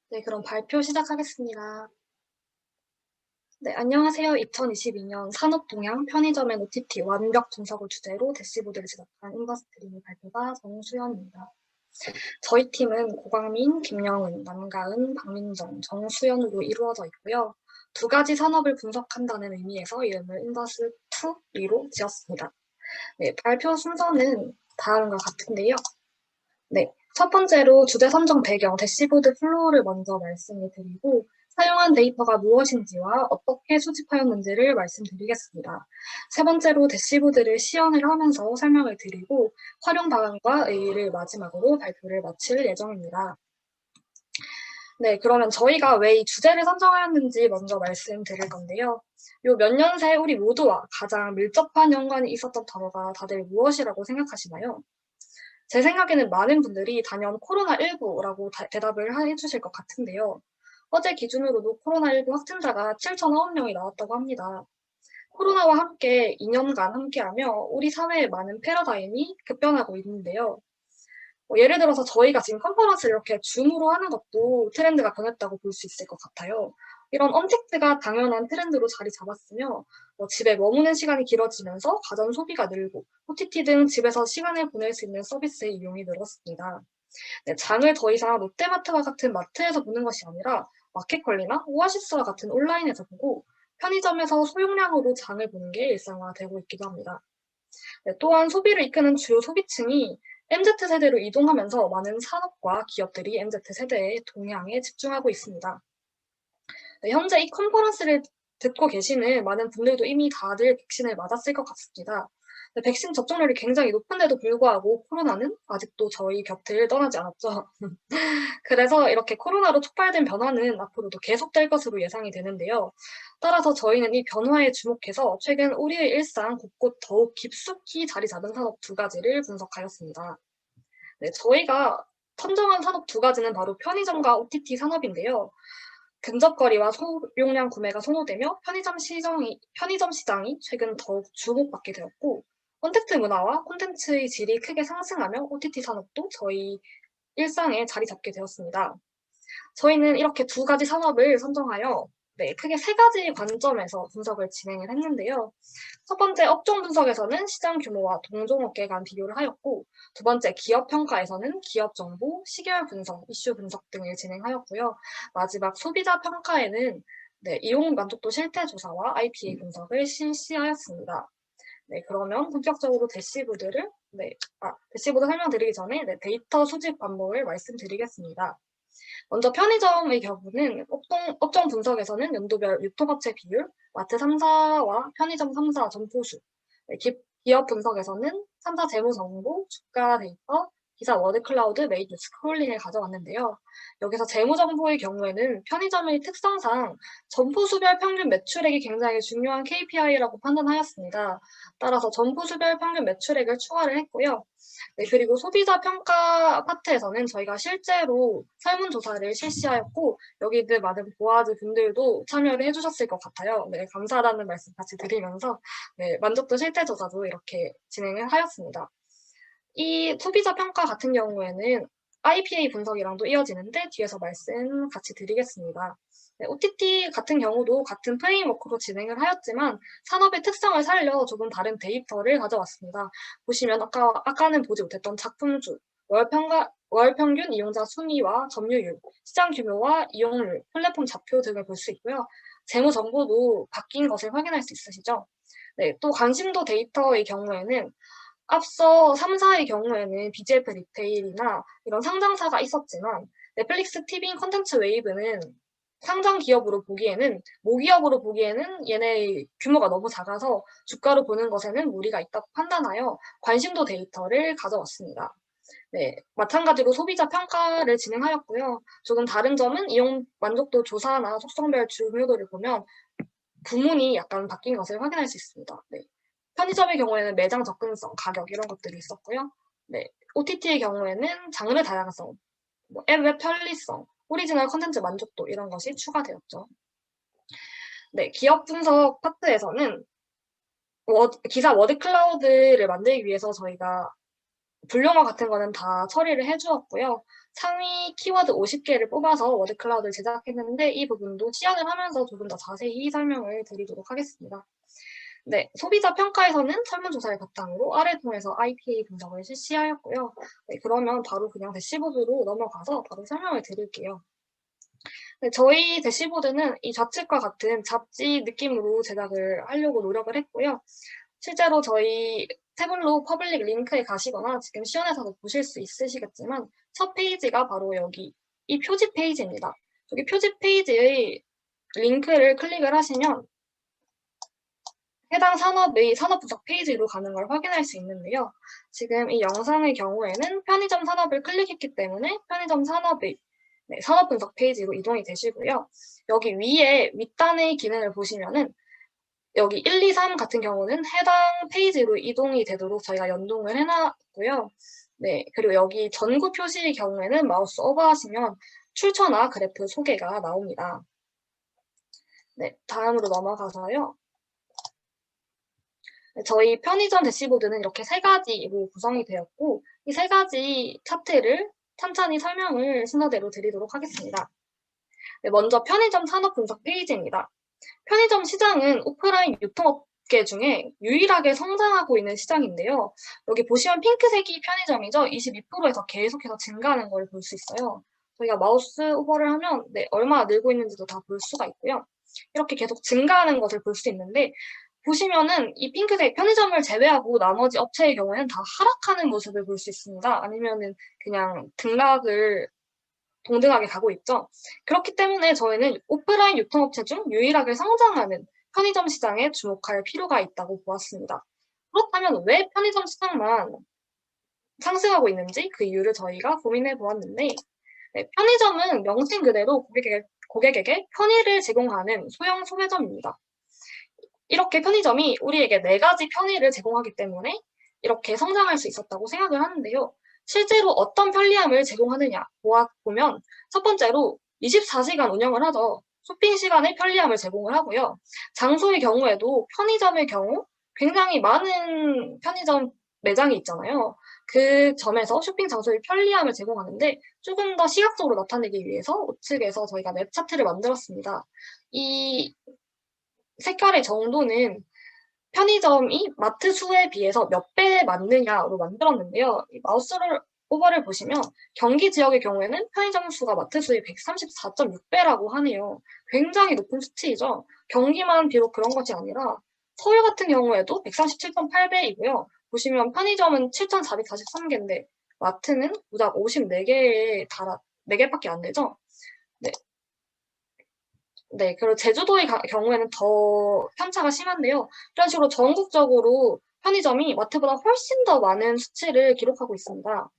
네, 그럼 발표 시작하겠습니다. 네, 안녕하세요. 2022년 산업동향 편의점 앤 OTT 완벽 분석을 주제로 대시보드를 제작한 인더스트리 발표가 정수연입니다. 저희 팀은 고광민, 김영은, 남가은, 박민정, 정수연으로 이루어져 있고요. 두 가지 산업을 분석한다는 의미에서 이름을 인더스2로 지었습니다. 네, 발표 순서는 다음과 같은데요. 네, 첫 번째로 주제 선정 배경, 대시보드 플로우를 먼저 말씀을 드리고 사용한 데이터가 무엇인지와 어떻게 수집하였는지를 말씀드리겠습니다. 세 번째로 대시보드를 시연을 하면서 설명을 드리고 활용 방안과 의의를 마지막으로 발표를 마칠 예정입니다. 네, 그러면 저희가 왜 이 주제를 선정하였는지 먼저 말씀드릴 건데요. 요 몇 년 새 우리 모두와 가장 밀접한 연관이 있었던 단어가 다들 무엇이라고 생각하시나요? 제 생각에는 많은 분들이 단연 코로나19라고 대답을 해주실 것 같은데요. 어제 기준으로도 코로나19 확진자가 7,009명이 나왔다고 합니다. 코로나와 함께 2년간 함께하며 우리 사회의 많은 패러다임이 급변하고 있는데요. 예를 들어서 저희가 지금 컨퍼런스를 이렇게 줌으로 하는 것도 트렌드가 변했다고 볼 수 있을 것 같아요. 이런 언택트가 당연한 트렌드로 자리 잡았으며 집에 머무는 시간이 길어지면서 가전 소비가 늘고 OTT 등 집에서 시간을 보낼 수 있는 서비스의 이용이 늘었습니다. 네, 장을 더 이상 롯데마트와 같은 마트에서 보는 것이 아니라 마켓컬리나 오아시스와 같은 온라인에서 보고 편의점에서 소용량으로 장을 보는 게 일상화되고 있기도 합니다. 네, 또한 소비를 이끄는 주요 소비층이 MZ세대로 이동하면서 많은 산업과 기업들이 MZ세대의 동향에 집중하고 있습니다. 네, 현재 이 컨퍼런스를 듣고 계시는 많은 분들도 이미 다들 백신을 맞았을 것 같습니다. 네, 백신 접종률이 굉장히 높은데도 불구하고 코로나는 아직도 저희 곁을 떠나지 않았죠. 그래서 이렇게 코로나로 촉발된 변화는 앞으로도 계속될 것으로 예상이 되는데요. 따라서 저희는 이 변화에 주목해서 최근 우리의 일상 곳곳 더욱 깊숙이 자리 잡은 산업 두 가지를 분석하였습니다. 네, 저희가 선정한 산업 두 가지는 바로 편의점과 OTT 산업인데요. 근접거리와 소용량 구매가 선호되며 편의점 시장이 최근 더욱 주목받게 되었고, 콘텐츠 문화와 콘텐츠의 질이 크게 상승하며 OTT 산업도 저희 일상에 자리 잡게 되었습니다. 저희는 이렇게 두 가지 산업을 선정하여 크게 세 가지 관점에서 분석을 진행을 했는데요. 첫 번째 업종 분석에서는 시장 규모와 동종업계 간 비교를 하였고, 두 번째 기업 평가에서는 기업 정보, 시계열 분석, 이슈 분석 등을 진행하였고요. 마지막 소비자 평가에는 이용 만족도 실태 조사와 IPA 분석을 실시하였습니다. 네, 그러면 본격적으로 대시보드 설명드리기 전에 데이터 수집 방법을 말씀드리겠습니다. 먼저 편의점의 경우는 업종 분석에서는 연도별 유통업체 비율, 마트 3사와 편의점 3사 점포수, 기업 분석에서는 3사 재무 정보, 주가 데이터, 기사 워드 클라우드, 메이드 스크롤링을 가져왔는데요. 여기서 재무 정보의 경우에는 편의점의 특성상 점포수별 평균 매출액이 굉장히 중요한 KPI라고 판단하였습니다. 따라서 점포수별 평균 매출액을 추가를 했고요. 네, 그리고 소비자 평가 파트에서는 저희가 실제로 설문조사를 실시하였고, 여기들 많은 보아즈 분들도 참여를 해주셨을 것 같아요. 네, 감사하다는 말씀 같이 드리면서, 만족도 실태조사도 이렇게 진행을 하였습니다. 이 소비자 평가 같은 경우에는 IPA 분석이랑도 이어지는데 뒤에서 말씀 같이 드리겠습니다. 네, OTT 같은 경우도 같은 프레임워크로 진행을 하였지만 산업의 특성을 살려 조금 다른 데이터를 가져왔습니다. 보시면 아까는 보지 못했던 작품수, 월 평균 이용자 순위와 점유율, 시장 규모와 이용률, 플랫폼 좌표 등을 볼 수 있고요. 재무 정보도 바뀐 것을 확인할 수 있으시죠? 네, 또 관심도 데이터의 경우에는 앞서 3사의 경우에는 BGF 리테일이나 이런 상장사가 있었지만 넷플릭스 TV인 컨텐츠 웨이브는 상장 기업으로 보기에는 모기업으로 보기에는 얘네 규모가 너무 작아서 주가로 보는 것에는 무리가 있다고 판단하여 관심도 데이터를 가져왔습니다. 네, 마찬가지로 소비자 평가를 진행하였고요. 조금 다른 점은 이용 만족도 조사나 속성별 중요도를 보면 부문이 약간 바뀐 것을 확인할 수 있습니다. 네. 편의점의 경우에는 매장 접근성, 가격 이런 것들이 있었고요. 네. OTT의 경우에는 장르 다양성, 앱 웹 편리성, 오리지널 컨텐츠 만족도 이런 것이 추가되었죠. 네, 기업 분석 파트에서는 기사 워드 클라우드를 만들기 위해서 저희가 분류머 같은 거는 다 처리를 해 주었고요. 상위 키워드 50개를 뽑아서 워드 클라우드를 제작했는데 이 부분도 시연을 하면서 조금 더 자세히 설명을 드리도록 하겠습니다. 네, 소비자 평가에서는 설문조사를 바탕으로 R을 통해서 IPA 분석을 실시하였고요. 네, 그러면 바로 그냥 대시보드로 넘어가서 바로 설명을 드릴게요. 네, 저희 대시보드는 이 좌측과 같은 잡지 느낌으로 제작을 하려고 노력을 했고요. 실제로 저희 태블로 퍼블릭 링크에 가시거나 지금 시연에서도 보실 수 있으시겠지만 첫 페이지가 바로 여기 이 표지 페이지입니다. 여기 표지 페이지의 링크를 클릭을 하시면 해당 산업의 산업 분석 페이지로 가는 걸 확인할 수 있는데요. 지금 이 영상의 경우에는 편의점 산업을 클릭했기 때문에 편의점 산업의 산업 분석 페이지로 이동이 되시고요. 여기 위에 윗단의 기능을 보시면은 여기 1, 2, 3 같은 경우는 해당 페이지로 이동이 되도록 저희가 연동을 해놨고요. 네, 그리고 여기 전구 표시의 경우에는 마우스 오버하시면 출처나 그래프 소개가 나옵니다. 네, 다음으로 넘어가서요. 저희 편의점 대시보드는 이렇게 세 가지로 구성이 되었고 이 세 가지 차트를 찬찬히 설명을 순서대로 드리도록 하겠습니다. 네, 먼저 편의점 산업 분석 페이지입니다. 편의점 시장은 오프라인 유통업계 중에 유일하게 성장하고 있는 시장인데요. 여기 보시면 핑크색이 편의점이죠. 22%에서 계속해서 증가하는 걸 볼 수 있어요. 저희가 마우스 오버를 하면 얼마나 늘고 있는지도 다 볼 수가 있고요. 이렇게 계속 증가하는 것을 볼 수 있는데 보시면은 이 핑크색 편의점을 제외하고 나머지 업체의 경우에는 다 하락하는 모습을 볼 수 있습니다. 아니면은 그냥 등락을 동등하게 가고 있죠. 그렇기 때문에 저희는 오프라인 유통업체 중 유일하게 성장하는 편의점 시장에 주목할 필요가 있다고 보았습니다. 그렇다면 왜 편의점 시장만 상승하고 있는지 그 이유를 저희가 고민해 보았는데 편의점은 명칭 그대로 고객에게 편의를 제공하는 소형 소매점입니다. 이렇게 편의점이 우리에게 4가지 편의를 제공하기 때문에 이렇게 성장할 수 있었다고 생각을 하는데요. 실제로 어떤 편리함을 제공하느냐 보면 첫 번째로 24시간 운영을 하죠. 쇼핑 시간의 편리함을 제공을 하고요. 장소의 경우에도 편의점의 경우 굉장히 많은 편의점 매장이 있잖아요. 그 점에서 쇼핑 장소의 편리함을 제공하는데 조금 더 시각적으로 나타내기 위해서 우측에서 저희가 맵 차트를 만들었습니다. 이 색깔의 정도는 편의점이 마트 수에 비해서 몇 배 맞느냐로 만들었는데요. 이 마우스를 오버를 보시면 경기 지역의 경우에는 편의점 수가 마트 수의 134.6배라고 하네요. 굉장히 높은 수치이죠. 경기만 비록 그런 것이 아니라 서울 같은 경우에도 137.8배이고요. 보시면 편의점은 7,443개인데 마트는 고작 54개에 달아 4개밖에 안 되죠. 네, 네, 그리고 제주도의 경우에는 더 편차가 심한데요. 이런 식으로 전국적으로 편의점이 마트보다 훨씬 더 많은 수치를 기록하고 있습니다.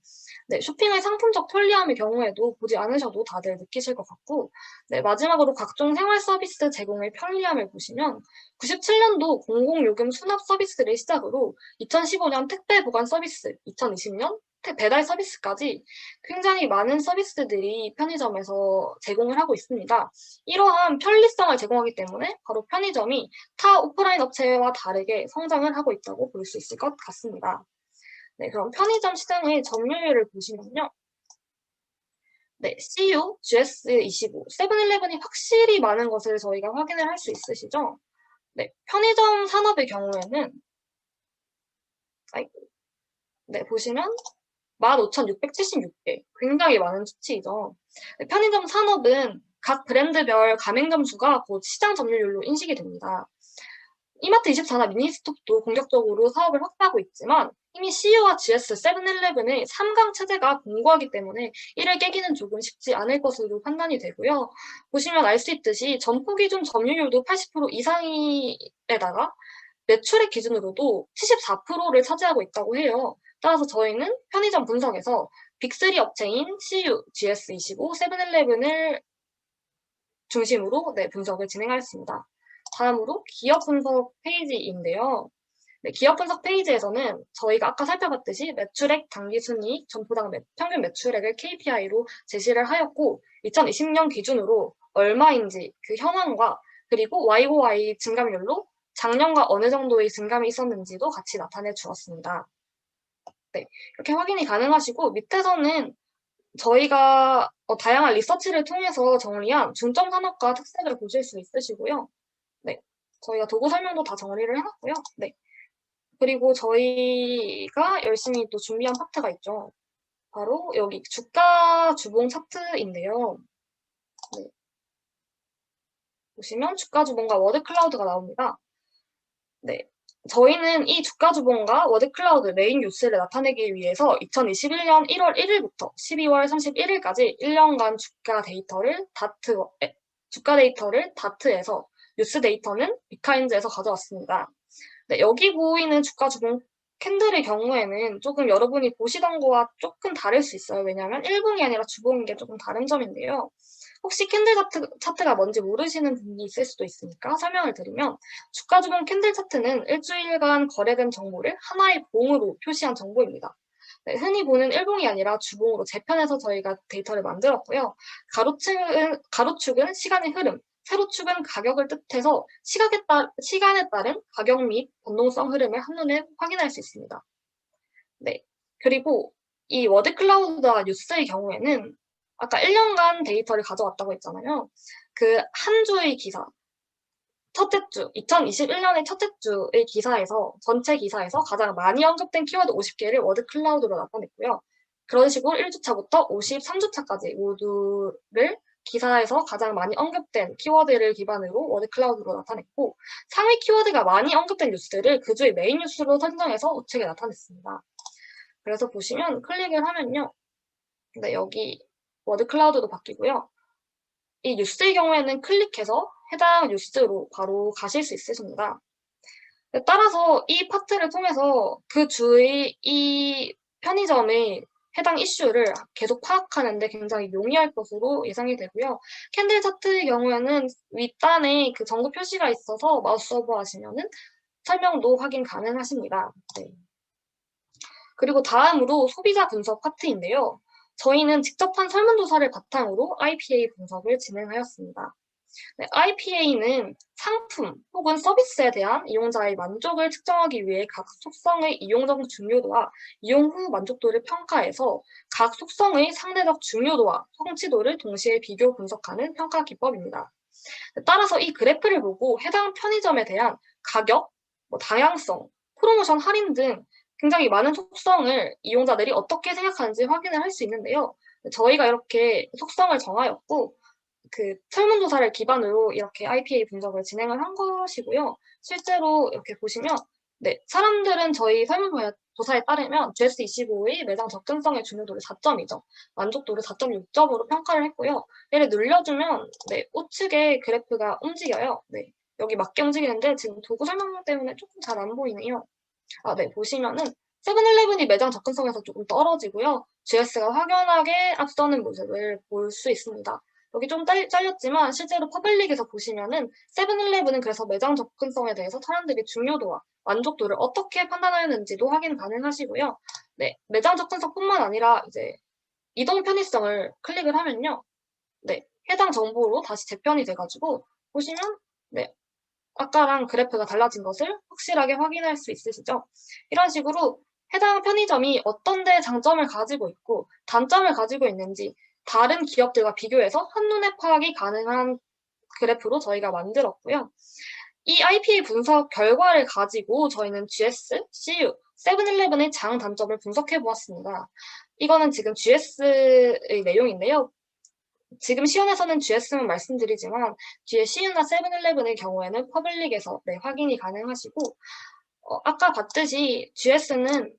네, 쇼핑의 상품적 편리함의 경우에도 보지 않으셔도 다들 느끼실 것 같고, 네, 마지막으로 각종 생활 서비스 제공의 편리함을 보시면 97년도 공공요금 수납 서비스를 시작으로 2015년 택배 보관 서비스, 2020년 배달 서비스까지 굉장히 많은 서비스들이 편의점에서 제공을 하고 있습니다. 이러한 편리성을 제공하기 때문에 바로 편의점이 타 오프라인 업체와 다르게 성장을 하고 있다고 볼 수 있을 것 같습니다. 네, 그럼 편의점 시장의 점유율을 보시면요. 네, CU, GS25, 세븐일레븐이 확실히 많은 것을 저희가 확인을 할 수 있으시죠? 네, 편의점 산업의 경우에는 네, 보시면 15,676개. 굉장히 많은 수치이죠. 네, 편의점 산업은 각 브랜드별 가맹점 수가 곧 시장 점유율로 인식이 됩니다. 이마트24나 미니스톱도 공격적으로 사업을 확대하고 있지만 이미 CU와 GS, 세븐일레븐의 3강 체제가 공고하기 때문에 이를 깨기는 조금 쉽지 않을 것으로 판단이 되고요. 보시면 알 수 있듯이 점포 기준 점유율도 80% 이상에다가 매출액 기준으로도 74%를 차지하고 있다고 해요. 따라서 저희는 편의점 분석에서 빅3 업체인 CU, GS25, 세븐일레븐을 중심으로 분석을 진행하였습니다. 다음으로 기업 분석 페이지인데요. 네, 기업 분석 페이지에서는 저희가 아까 살펴봤듯이 매출액, 당기순이익, 점포당 평균 매출액을 KPI로 제시를 하였고 2020년 기준으로 얼마인지 그 현황과 그리고 YOY 증감률로 작년과 어느 정도의 증감이 있었는지도 같이 나타내 주었습니다. 네, 이렇게 확인이 가능하시고 밑에서는 저희가 다양한 리서치를 통해서 정리한 중점 산업과 특색을 보실 수 있으시고요. 네, 저희가 도구 설명도 다 정리를 해놨고요. 네, 그리고 저희가 열심히 또 준비한 파트가 있죠. 바로 여기 주가 주봉 차트인데요. 네, 보시면 주가 주봉과 워드 클라우드가 나옵니다. 네, 저희는 이 주가 주봉과 워드 클라우드 메인 뉴스를 나타내기 위해서 2021년 1월 1일부터 12월 31일까지 1년간 주가 데이터를 다트에서 뉴스 데이터는 비카인즈에서 가져왔습니다. 네, 여기 보이는 주가 주봉 캔들의 경우에는 조금 여러분이 보시던 거와 조금 다를 수 있어요. 왜냐하면 일봉이 아니라 주봉인 게 조금 다른 점인데요. 혹시 캔들 차트가 뭔지 모르시는 분이 있을 수도 있으니까 설명을 드리면 주가 주봉 캔들 차트는 일주일간 거래된 정보를 하나의 봉으로 표시한 정보입니다. 네, 흔히 보는 일봉이 아니라 주봉으로 재편해서 저희가 데이터를 만들었고요. 가로축은 시간의 흐름, 세로축은 가격을 뜻해서 시간에 따른 가격 및 변동성 흐름을 한눈에 확인할 수 있습니다. 네. 그리고 이 워드 클라우드와 뉴스의 경우에는 아까 1년간 데이터를 가져왔다고 했잖아요. 그 한 주의 기사, 첫째 주, 2021년의 첫째 주의 기사에서, 전체 기사에서 가장 많이 언급된 키워드 50개를 워드 클라우드로 나타냈고요. 그런 식으로 1주차부터 53주차까지 모두를 기사에서 가장 많이 언급된 키워드를 기반으로 워드 클라우드로 나타냈고, 상위 키워드가 많이 언급된 뉴스들을 그 주의 메인 뉴스로 선정해서 우측에 나타냈습니다. 그래서 보시면 클릭을 하면요. 네, 여기 워드 클라우드도 바뀌고요. 이 뉴스의 경우에는 클릭해서 해당 뉴스로 바로 가실 수 있으십니다. 따라서 이 파트를 통해서 그 주의 이 편의점의 해당 이슈를 계속 파악하는데 굉장히 용이할 것으로 예상이 되고요. 캔들 차트의 경우에는 윗단에 그 정보 표시가 있어서 마우스 오버 하시면은 설명도 확인 가능하십니다. 네. 그리고 다음으로 소비자 분석 파트인데요. 저희는 직접 한 설문조사를 바탕으로 IPA 분석을 진행하였습니다. 네, IPA는 상품 혹은 서비스에 대한 이용자의 만족을 측정하기 위해 각 속성의 이용적 중요도와 이용 후 만족도를 평가해서 각 속성의 상대적 중요도와 성취도를 동시에 비교 분석하는 평가 기법입니다. 따라서 이 그래프를 보고 해당 편의점에 대한 가격, 다양성, 프로모션 할인 등 굉장히 많은 속성을 이용자들이 어떻게 생각하는지 확인을 할 수 있는데요. 저희가 이렇게 속성을 정하였고 그 설문조사를 기반으로 이렇게 IPA 분석을 진행을 한 것이고요. 실제로 이렇게 보시면 네, 사람들은 저희 설문조사에 따르면 GS25의 매장 접근성의 중요도를 4점이죠. 만족도를 4.6점으로 평가를 했고요. 얘를 눌러주면 네, 우측에 그래프가 움직여요. 네, 여기 맞게 움직이는데 지금 도구 설명 때문에 조금 잘 안 보이네요. 아, 네, 보시면은 세븐일레븐이 매장 접근성에서 조금 떨어지고요. GS가 확연하게 앞서는 모습을 볼 수 있습니다. 여기 좀 잘렸지만 실제로 퍼블릭에서 보시면은 세븐일레븐은 그래서 매장 접근성에 대해서 사람들이 중요도와 만족도를 어떻게 판단하는지도 확인 가능하시고요. 네, 매장 접근성뿐만 아니라 이제 이동 편의성을 클릭을 하면요. 네, 해당 정보로 다시 재편이 돼가지고 보시면 네, 아까랑 그래프가 달라진 것을 확실하게 확인할 수 있으시죠? 이런 식으로 해당 편의점이 어떤 데 장점을 가지고 있고 단점을 가지고 있는지 다른 기업들과 비교해서 한눈에 파악이 가능한 그래프로 저희가 만들었고요. 이 IPA 분석 결과를 가지고 저희는 GS, CU, 세븐일레븐의 장 단점을 분석해 보았습니다. 이거는 지금 GS의 내용인데요. 지금 시연에서는 GS만 말씀드리지만 뒤에 CU나 세븐일레븐의 경우에는 퍼블릭에서 네, 확인이 가능하시고 아까 봤듯이 GS는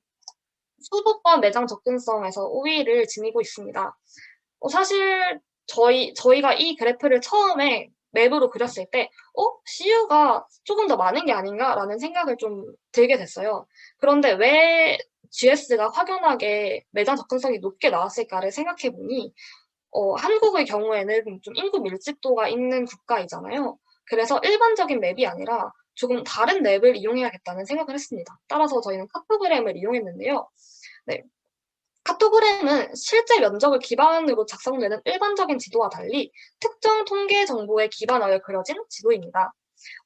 수도권 매장 접근성에서 5위를 지니고 있습니다. 사실 저희가 이 그래프를 처음에 맵으로 그렸을 때 CU가 조금 더 많은 게 아닌가라는 생각을 좀 들게 됐어요. 그런데 왜 GS가 확연하게 매장 접근성이 높게 나왔을까를 생각해 보니 한국의 경우에는 좀 인구 밀집도가 있는 국가이잖아요. 그래서 일반적인 맵이 아니라 조금 다른 맵을 이용해야겠다는 생각을 했습니다. 따라서 저희는 카토그램을 이용했는데요. 네. 카토그램은 실제 면적을 기반으로 작성되는 일반적인 지도와 달리 특정 통계 정보에 기반하여 그려진 지도입니다.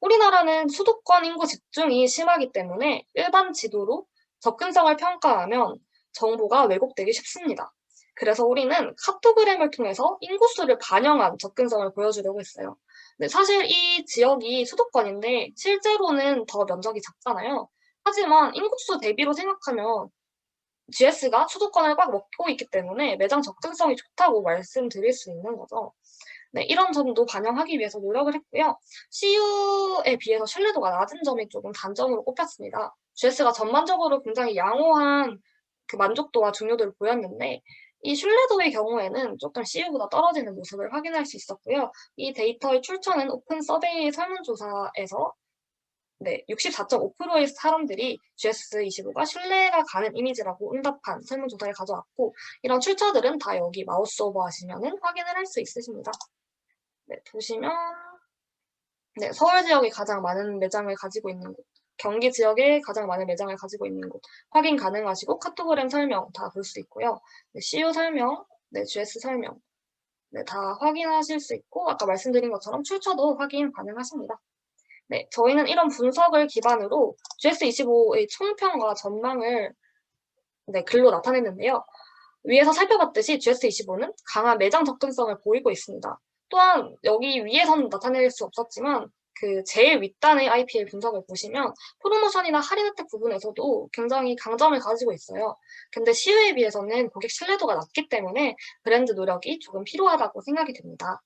우리나라는 수도권 인구 집중이 심하기 때문에 일반 지도로 접근성을 평가하면 정보가 왜곡되기 쉽습니다. 그래서 우리는 카토그램을 통해서 인구수를 반영한 접근성을 보여주려고 했어요. 근데 사실 이 지역이 수도권인데 실제로는 더 면적이 작잖아요. 하지만 인구수 대비로 생각하면 GS가 수도권을 꽉 먹고 있기 때문에 매장 접근성이 좋다고 말씀드릴 수 있는 거죠. 네, 이런 점도 반영하기 위해서 노력을 했고요. CU에 비해서 신뢰도가 낮은 점이 조금 단점으로 꼽혔습니다. GS가 전반적으로 굉장히 양호한 그 만족도와 중요도를 보였는데 이 신뢰도의 경우에는 조금 CU보다 떨어지는 모습을 확인할 수 있었고요. 이 데이터의 출처는 오픈 서베이 설문조사에서 64.5%의 사람들이 GS25가 신뢰가 가는 이미지라고 응답한 설문조사를 가져왔고 이런 출처들은 다 여기 마우스 오버 하시면 확인을 할 수 있으십니다. 네, 보시면 서울 지역에 가장 많은 매장을 가지고 있는 곳, 경기 지역에 가장 많은 매장을 가지고 있는 곳 확인 가능하시고 카토그램 설명 다 볼 수 있고요. CU 설명, GS 설명 다 확인하실 수 있고 아까 말씀드린 것처럼 출처도 확인 가능하십니다. 네, 저희는 이런 분석을 기반으로 GS25의 총평과 전망을 글로 나타냈는데요. 위에서 살펴봤듯이 GS25는 강한 매장 접근성을 보이고 있습니다. 또한 여기 위에서는 나타낼 수 없었지만 그 제일 윗단의 IPL 분석을 보시면 프로모션이나 할인 혜택 부분에서도 굉장히 강점을 가지고 있어요. 근데 CU에 비해서는 고객 신뢰도가 낮기 때문에 브랜드 노력이 조금 필요하다고 생각이 됩니다.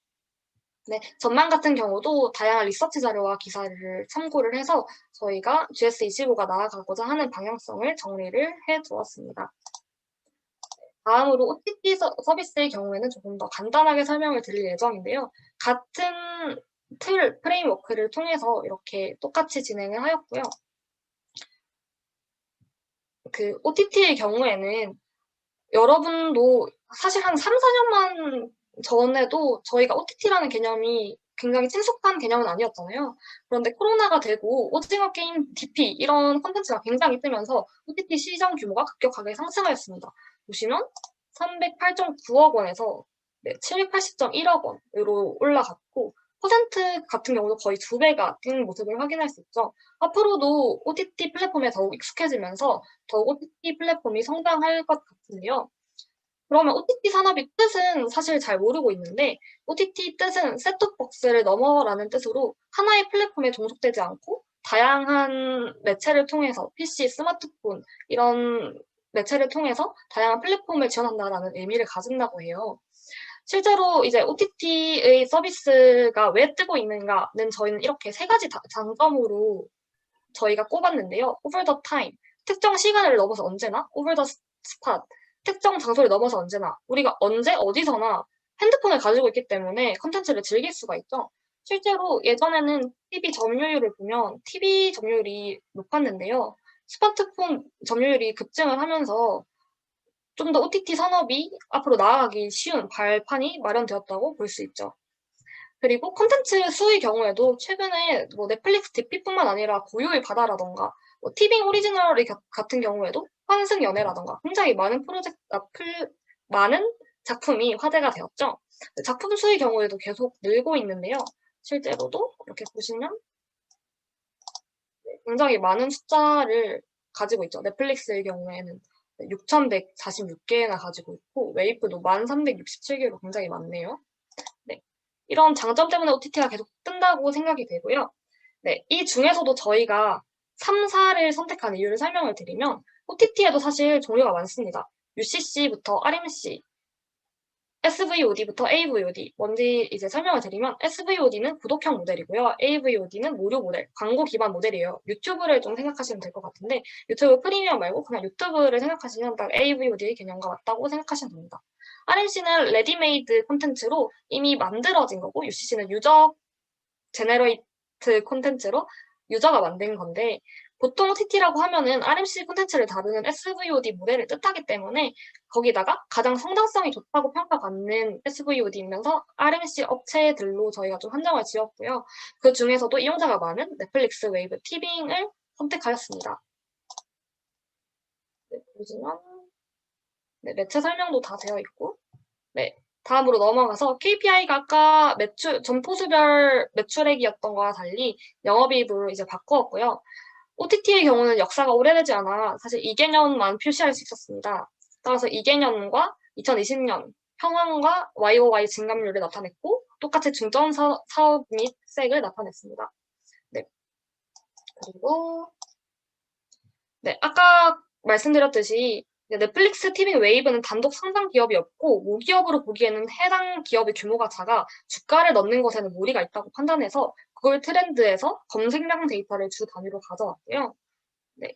네, 전망 같은 경우도 다양한 리서치 자료와 기사를 참고를 해서 저희가 GS25가 나아가고자 하는 방향성을 정리를 해두었습니다. 다음으로 OTT 서비스의 경우에는 조금 더 간단하게 설명을 드릴 예정인데요. 같은 프레임워크를 통해서 이렇게 똑같이 진행을 하였고요. 그 OTT의 경우에는 여러분도 사실 한 3, 4년만 전에도 저희가 OTT라는 개념이 굉장히 친숙한 개념은 아니었잖아요. 그런데 코로나가 되고 오징어 게임 DP 이런 콘텐츠가 굉장히 뜨면서 OTT 시장 규모가 급격하게 상승하였습니다. 보시면 308.9억 원에서 780.1억 원으로 올라갔고 퍼센트 같은 경우도 거의 2배가 뛴 모습을 확인할 수 있죠. 앞으로도 OTT 플랫폼에 더욱 익숙해지면서 더욱 OTT 플랫폼이 성장할 것 같은데요. 그러면 OTT 산업의 뜻은 사실 잘 모르고 있는데 OTT 뜻은 셋톱박스를 넘어라는 뜻으로 하나의 플랫폼에 종속되지 않고 다양한 매체를 통해서 PC, 스마트폰 이런 매체를 통해서 다양한 플랫폼을 지원한다는 의미를 가진다고 해요. 실제로 이제 OTT의 서비스가 왜 뜨고 있는가는 저희는 이렇게 세 가지 장점으로 저희가 꼽았는데요. over the time, 특정 시간을 넘어서 언제나, over the spot, 특정 장소를 넘어서 언제나 우리가 언제 어디서나 핸드폰을 가지고 있기 때문에 컨텐츠를 즐길 수가 있죠. 실제로 예전에는 TV 점유율을 보면 TV 점유율이 높았는데요. 스마트폰 점유율이 급증을 하면서 좀 더 OTT 산업이 앞으로 나아가기 쉬운 발판이 마련되었다고 볼 수 있죠. 그리고 콘텐츠 수의 경우에도 최근에 넷플릭스 DP뿐만 아니라 고유의 바다라던가 티빙 오리지널 같은 경우에도 환승 연애라던가 굉장히 많은 많은 작품이 화제가 되었죠. 작품 수의 경우에도 계속 늘고 있는데요. 실제로도 이렇게 보시면 굉장히 많은 숫자를 가지고 있죠. 넷플릭스의 경우에는 6,146개나 가지고 있고 웨이프도 1,367개로 굉장히 많네요. 네. 이런 장점 때문에 OTT가 계속 뜬다고 생각이 되고요. 네, 이 중에서도 저희가 3사를 선택한 이유를 설명을 드리면 OTT에도 사실 종류가 많습니다. UCC부터 RMC, SVOD부터 AVOD. 뭔지 이제 설명을 드리면 SVOD는 구독형 모델이고요. AVOD는 무료 모델, 광고 기반 모델이에요. 유튜브를 좀 생각하시면 될 것 같은데 유튜브 프리미엄 말고 그냥 유튜브를 생각하시면 딱 AVOD의 개념과 맞다고 생각하시면 됩니다. RMC는 레디메이드 콘텐츠로 이미 만들어진 거고 UCC는 유저 제너레이트 콘텐츠로 유저가 만든 건데 보통 OTT라고 하면은 RMC 콘텐츠를 다루는 SVOD 모델을 뜻하기 때문에 거기다가 가장 성장성이 좋다고 평가받는 SVOD이면서 RMC 업체들로 저희가 좀 한정을 지었고요. 그 중에서도 이용자가 많은 넷플릭스, 웨이브, 티빙을 선택하였습니다. 네, 보시면 매체 설명도 다 되어 있고 다음으로 넘어가서 KPI가 아까 점포수별 매출액이었던 거와 달리 영업이익으로 이제 바꾸었고요. OTT의 경우는 역사가 오래되지 않아 사실 2개년만 표시할 수 있었습니다. 따라서 이 개념과 2020년 평황과 YOY 증감률을 나타냈고 똑같이 중점 사업 및 색을 나타냈습니다. 네. 그리고 네, 아까 말씀드렸듯이 넷플릭스, 티빙, 웨이브는 단독 상장 기업이었고 모기업으로 보기에는 해당 기업의 규모가 작아 주가를 넣는 것에는 무리가 있다고 판단해서 구글 트렌드에서 검색량 데이터를 주 단위로 가져왔고요. 네,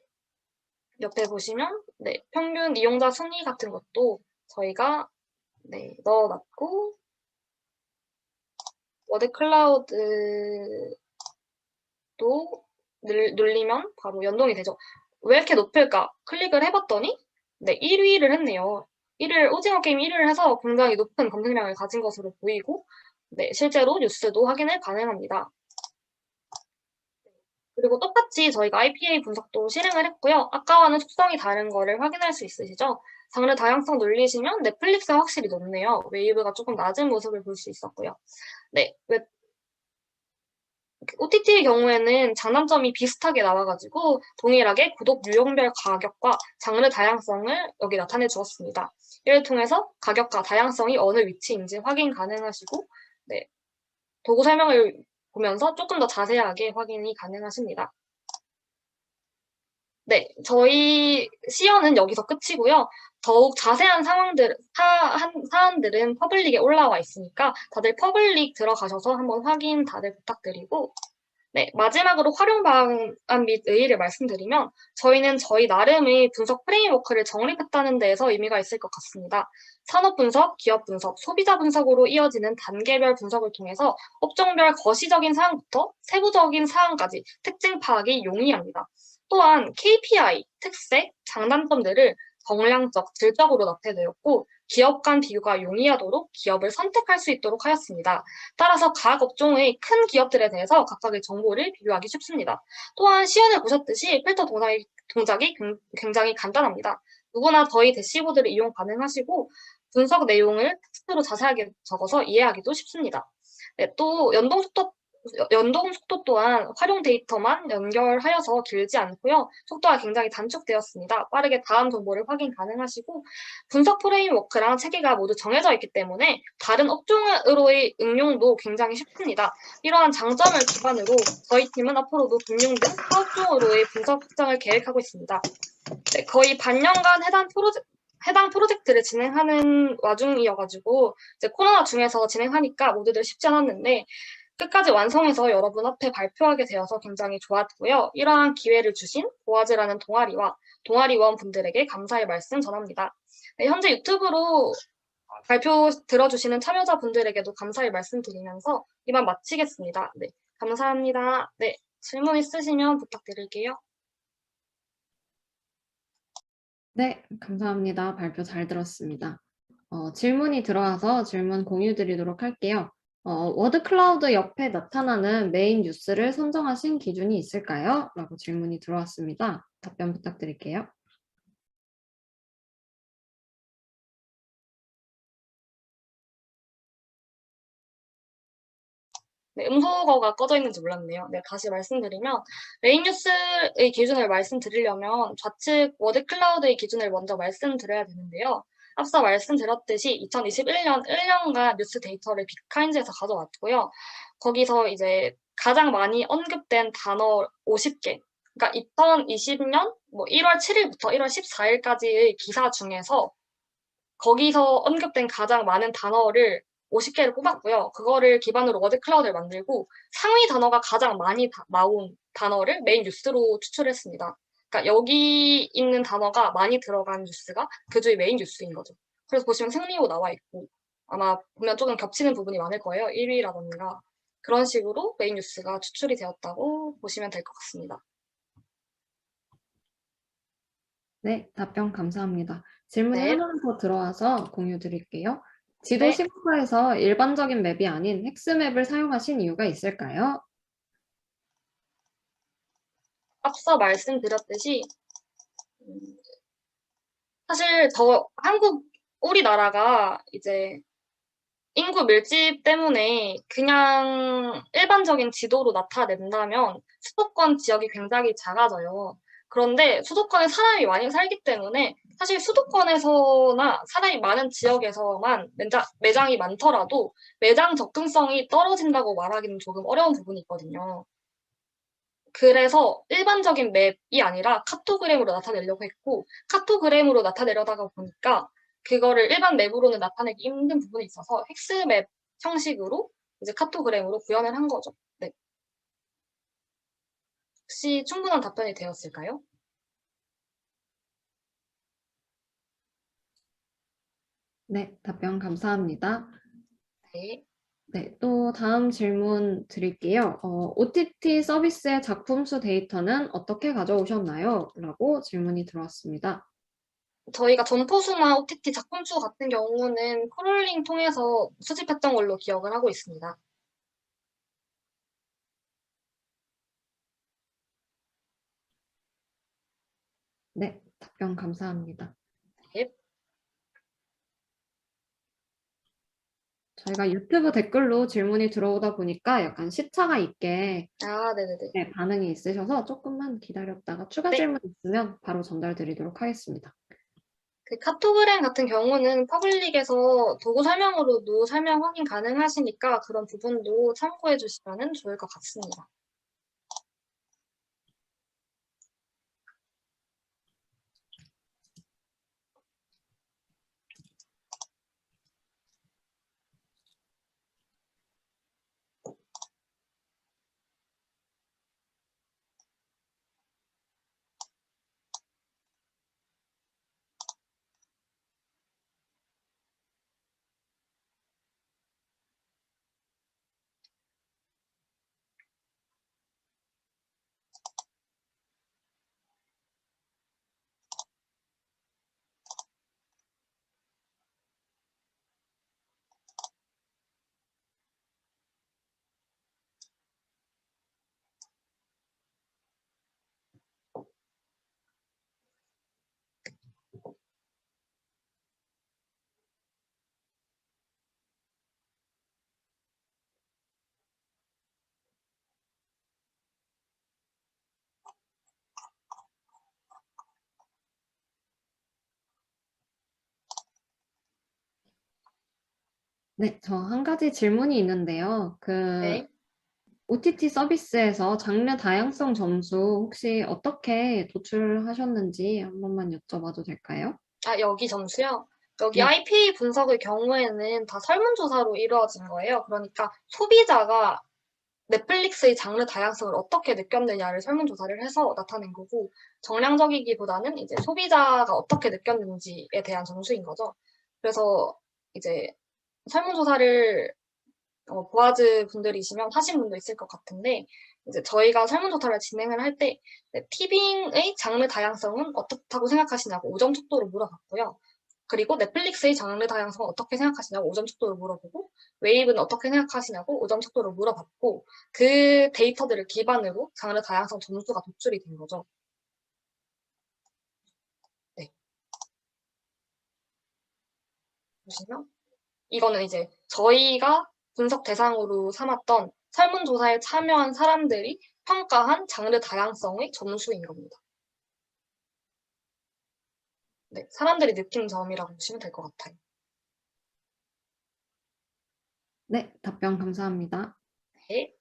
옆에 보시면 네, 평균 이용자 순위 같은 것도 저희가 네, 넣어놨고 워드 클라우드도 눌리면 바로 연동이 되죠. 왜 이렇게 높을까? 클릭을 해봤더니 네, 1위를 했네요. 1위를 오징어 게임 1위를 해서 굉장히 높은 검색량을 가진 것으로 보이고 네, 실제로 뉴스도 확인을 가능합니다. 그리고 똑같이 저희가 IPA 분석도 실행을 했고요. 아까와는 속성이 다른 거를 확인할 수 있으시죠? 장르 다양성 눌리시면 넷플릭스가 확실히 높네요. 웨이브가 조금 낮은 모습을 볼 수 있었고요. 네, OTT의 경우에는 장단점이 비슷하게 나와가지고 동일하게 구독 유형별 가격과 장르 다양성을 여기 나타내 주었습니다. 이를 통해서 가격과 다양성이 어느 위치인지 확인 가능하시고 네, 도구 설명을 보면서 조금 더 자세하게 확인이 가능하십니다. 네, 저희 시연은 여기서 끝이고요. 더욱 자세한 사안들은 퍼블릭에 올라와 있으니까 다들 퍼블릭 들어가셔서 한번 확인 다들 부탁드리고 네, 마지막으로 활용 방안 및 의의를 말씀드리면 저희는 저희 나름의 분석 프레임워크를 정립했다는 데에서 의미가 있을 것 같습니다. 산업 분석, 기업 분석, 소비자 분석으로 이어지는 단계별 분석을 통해서 업종별 거시적인 사항부터 세부적인 사항까지 특징 파악이 용이합니다. 또한 KPI, 특색, 장단점들을 정량적, 질적으로 나타내었고 기업 간 비교가 용이하도록 기업을 선택할 수 있도록 하였습니다. 따라서 각 업종의 큰 기업들에 대해서 각각의 정보를 비교하기 쉽습니다. 또한 시연을 보셨듯이 필터 동작이 굉장히 간단합니다. 누구나 저희 대시보드를 이용 가능하시고 분석 내용을 텍스트로 자세하게 적어서 이해하기도 쉽습니다. 네, 또 연동 속도 또한 활용 데이터만 연결하여서 길지 않고요. 속도가 굉장히 단축되었습니다. 빠르게 다음 정보를 확인 가능하시고 분석 프레임워크랑 체계가 모두 정해져 있기 때문에 다른 업종으로의 응용도 굉장히 쉽습니다. 이러한 장점을 기반으로 저희 팀은 앞으로도 금융 등 사업종으로의 분석 확장을 계획하고 있습니다. 네, 거의 반년간 해당 프로젝트를 진행하는 와중이어가지고 이제 코로나 중에서 진행하니까 모두들 쉽지 않았는데 끝까지 완성해서 여러분 앞에 발표하게 되어서 굉장히 좋았고요. 이러한 기회를 주신 보아즈라는 동아리와 동아리원 분들에게 감사의 말씀 전합니다. 네, 현재 유튜브로 발표 들어주시는 참여자분들에게도 감사의 말씀드리면서 이만 마치겠습니다. 네, 감사합니다. 네, 질문 있으시면 부탁드릴게요. 네, 감사합니다. 발표 잘 들었습니다. 질문이 들어와서 질문 공유 드리도록 할게요. 워드 클라우드 옆에 나타나는 메인 뉴스를 선정하신 기준이 있을까요? 라고 질문이 들어왔습니다. 답변 부탁드릴게요. 네, 음소거가 꺼져 있는지 몰랐네요. 네, 다시 말씀드리면 메인 뉴스의 기준을 말씀드리려면 좌측 워드 클라우드의 기준을 먼저 말씀드려야 되는데요. 앞서 말씀드렸듯이 2021년 1년간 뉴스 데이터를 빅카인즈에서 가져왔고요. 거기서 이제 가장 많이 언급된 단어 50개, 그러니까 2020년 1월 7일부터 1월 14일까지의 기사 중에서 거기서 언급된 가장 많은 단어를 50개를 뽑았고요. 그거를 기반으로 워드 클라우드를 만들고 상위 단어가 가장 많이 나온 단어를 메인 뉴스로 추출했습니다. 그러니까 여기 있는 단어가 많이 들어간 뉴스가 그 주의 메인 뉴스인 거죠. 그래서 보시면 승리호 나와 있고 아마 보면 조금 겹치는 부분이 많을 거예요. 1위라던가 그런 식으로 메인 뉴스가 추출이 되었다고 보시면 될 것 같습니다. 네, 답변 감사합니다. 질문이 네. 하나 더 들어와서 공유 드릴게요. 지도 네. 시각화에서 일반적인 맵이 아닌 헥스맵을 사용하신 이유가 있을까요? 앞서 말씀드렸듯이 사실 우리나라가 이제 인구 밀집 때문에 그냥 일반적인 지도로 나타낸다면 수도권 지역이 굉장히 작아져요. 그런데 수도권에 사람이 많이 살기 때문에 사실 수도권에서나 사람이 많은 지역에서만 매장이 많더라도 매장 접근성이 떨어진다고 말하기는 조금 어려운 부분이 있거든요. 그래서 일반적인 맵이 아니라 카토그램으로 나타내려고 했고, 카토그램으로 나타내려다가 보니까 그거를 일반 맵으로는 나타내기 힘든 부분이 있어서 헥스맵 형식으로 이제 카토그램으로 구현을 한 거죠. 네. 혹시 충분한 답변이 되었을까요? 네, 답변 감사합니다. 네. 네, 또 다음 질문 드릴게요. OTT 서비스의 작품 수 데이터는 어떻게 가져오셨나요? 라고 질문이 들어왔습니다. 저희가 점포수나 OTT 작품수 같은 경우는 크롤링 통해서 수집했던 걸로 기억을 하고 있습니다. 네, 답변 감사합니다. 네. 저희가 유튜브 댓글로 질문이 들어오다 보니까 약간 시차가 있게 아, 네네네. 네, 반응이 있으셔서 조금만 기다렸다가 추가 네. 질문 있으면 바로 전달 드리도록 하겠습니다. 그 카토그램 같은 경우는 퍼블릭에서 도구 설명으로도 설명 확인 가능하시니까 그런 부분도 참고해 주시면 좋을 것 같습니다. 네, 저 한 가지 질문이 있는데요. 네. OTT 서비스에서 장르 다양성 점수 혹시 어떻게 도출하셨는지 한 번만 여쭤봐도 될까요? 아, 여기 점수요? 여기 네, IPA 분석의 경우에는 다 설문조사로 이루어진 거예요. 그러니까 소비자가 넷플릭스의 장르 다양성을 어떻게 느꼈느냐를 설문조사를 해서 나타낸 거고, 정량적이기보다는 이제 소비자가 어떻게 느꼈는지에 대한 점수인 거죠. 그래서 이제 설문조사를 보아즈 분들이시면 하신 분도 있을 것 같은데, 이제 저희가 설문조사를 진행을 할 때, 티빙의 장르 다양성은 어떻다고 생각하시냐고 5점 척도로 물어봤고요. 그리고 넷플릭스의 장르 다양성은 어떻게 생각하시냐고 5점 척도로 물어보고, 웨이브는 어떻게 생각하시냐고 5점 척도로 물어봤고, 그 데이터들을 기반으로 장르 다양성 점수가 도출이 된 거죠. 네. 보시면 이거는 이제 저희가 분석 대상으로 삼았던 설문조사에 참여한 사람들이 평가한 장르 다양성의 점수인 겁니다. 네, 사람들이 느낀 점이라고 보시면 될 것 같아요. 네, 답변 감사합니다. 네.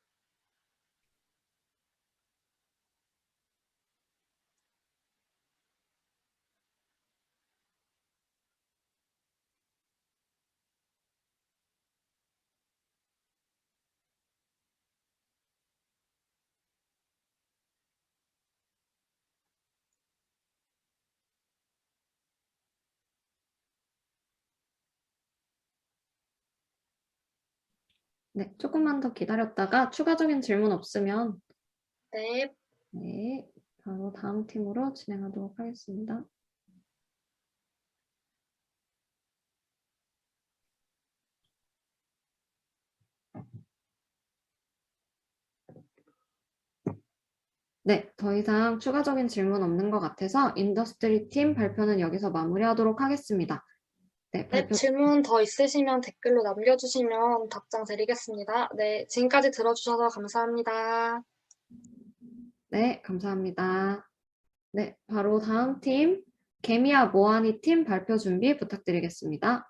네, 조금만 더 기다렸다가 추가적인 질문 없으면 네. 네, 바로 다음 팀으로 진행하도록 하겠습니다. 네, 더 이상 추가적인 질문 없는 것 같아서 인더스트리 팀 발표는 여기서 마무리하도록 하겠습니다. 네, 네, 발표. 질문 더 있으시면 댓글로 남겨주시면 답장 드리겠습니다. 네, 지금까지 들어주셔서 감사합니다. 네, 감사합니다. 네, 바로 다음 팀 개미와 모아니 팀 발표 준비 부탁드리겠습니다.